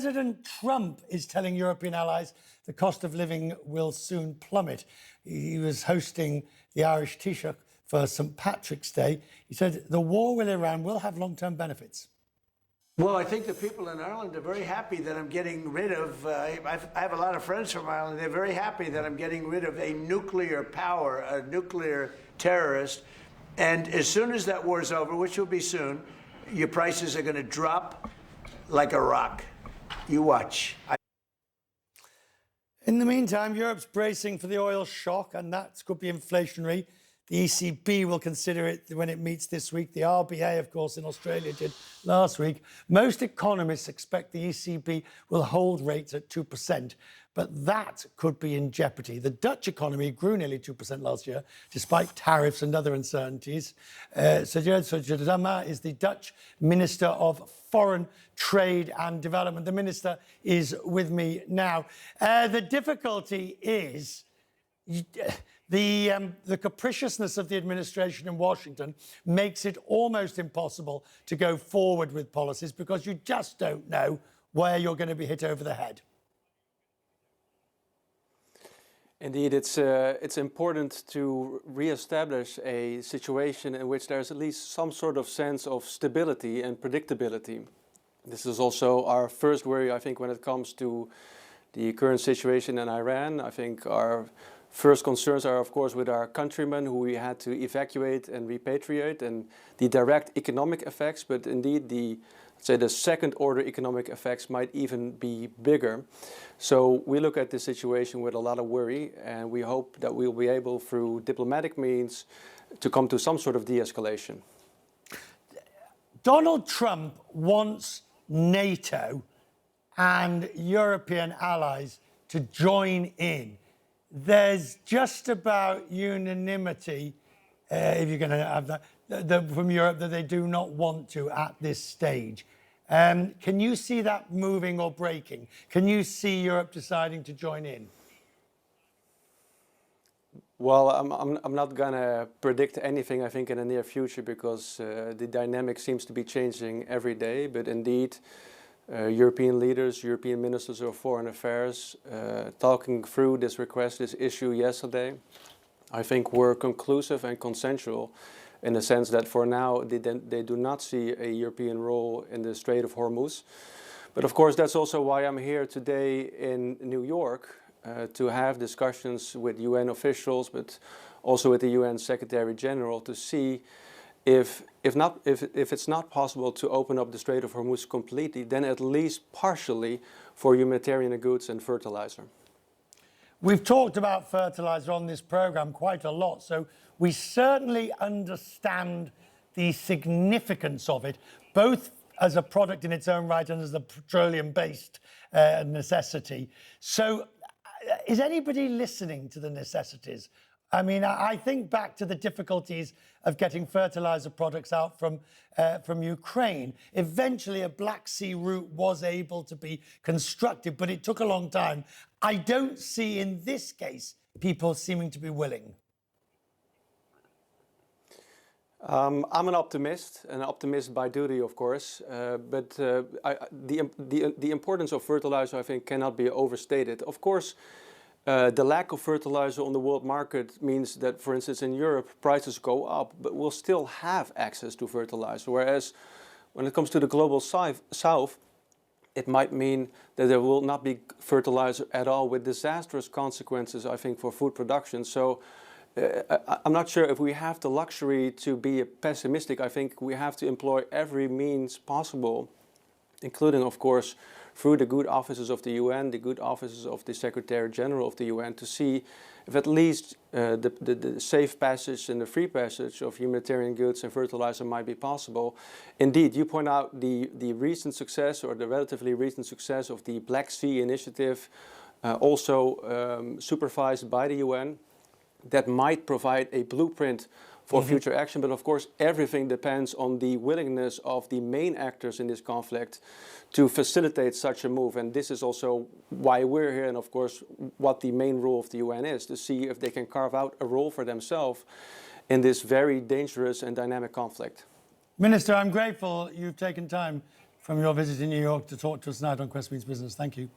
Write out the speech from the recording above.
President Trump is telling European allies the cost of living will soon plummet. He was hosting the Irish Taoiseach for St. Patrick's Day. He said the war with Iran will have long-term benefits. Well, I think the people in Ireland are very happy that I'm getting rid of, I have a lot of friends from Ireland, they're very happy that I'm getting rid of a nuclear power, a nuclear terrorist. And as soon as that war's over, which will be soon, your prices are going to drop like a rock. You watch. In the meantime, Europe's bracing for the oil shock, and that could be inflationary. The ECB will consider it when it meets this week. The RBA, of course, in Australia did last week. Most economists expect the ECB will hold rates at 2%, but that could be in jeopardy. The Dutch economy grew nearly 2% last year, despite tariffs and other uncertainties. Sjoerd is the Dutch Minister of Foreign Trade and Development. The Minister is with me now. The difficulty is the capriciousness of the administration in Washington makes it almost impossible to go forward with policies because you just don't know where you're going to be hit over the head. Indeed, it's important to re-establish a situation in which there's at least some sort of sense of stability and predictability. This is also our first worry, I think, when it comes to the current situation in Iran. I think our first concerns are, of course, with our countrymen who we had to evacuate and repatriate, and the direct economic effects, but indeed the second order economic effects might even be bigger. So we look at this situation with a lot of worry, and we hope that we'll be able, through diplomatic means, to come to some sort of de-escalation. Donald Trump wants NATO and European allies to join in. There's just about unanimity, if you're going to have that, from Europe, that they do not want to at this stage. Can you see that moving or breaking? Can you see Europe deciding to join in? Well, I'm not going to predict anything, I think, in the near future, because the dynamic seems to be changing every day. But indeed, European leaders, European ministers of foreign affairs, talking through this request, this issue yesterday, I think were conclusive and consensual in the sense that for now they do not see a European role in the Strait of Hormuz. But of course, that's also why I'm here today in New York to have discussions with UN officials, but also with the UN Secretary General, to see if it's not possible to open up the Strait of Hormuz completely, then at least partially for humanitarian goods and fertilizer. We've talked about fertilizer on this program quite a lot, so we certainly understand the significance of it, both as a product in its own right and as a petroleum-based necessity. So is anybody listening to the necessities? I mean, I think back to the difficulties of getting fertilizer products out from Ukraine. Eventually, a Black Sea route was able to be constructed, but it took a long time. I don't see in this case people seeming to be willing. I'm an optimist by duty, of course. But the importance of fertilizer, I think, cannot be overstated. Of course, the lack of fertilizer on the world market means that, for instance, in Europe, prices go up, but we'll still have access to fertilizer. Whereas when it comes to the global south, it might mean that there will not be fertilizer at all, with disastrous consequences, I think, for food production. So I'm not sure if we have the luxury to be pessimistic. I think we have to employ every means possible, including, of course, through the good offices of the UN, the good offices of the Secretary General of the UN, to see if at least the safe passage and the free passage of humanitarian goods and fertilizer might be possible. Indeed, you point out the recent success, or the relatively recent success, of the Black Sea Initiative, also supervised by the UN, that might provide a blueprint for future action. But of course, everything depends on the willingness of the main actors in this conflict to facilitate such a move. And this is also why we're here, and of course, what the main role of the UN is, to see if they can carve out a role for themselves in this very dangerous and dynamic conflict. Minister, I'm grateful you've taken time for from your visit in New York to talk to us tonight on Quest Means Business. Thank you.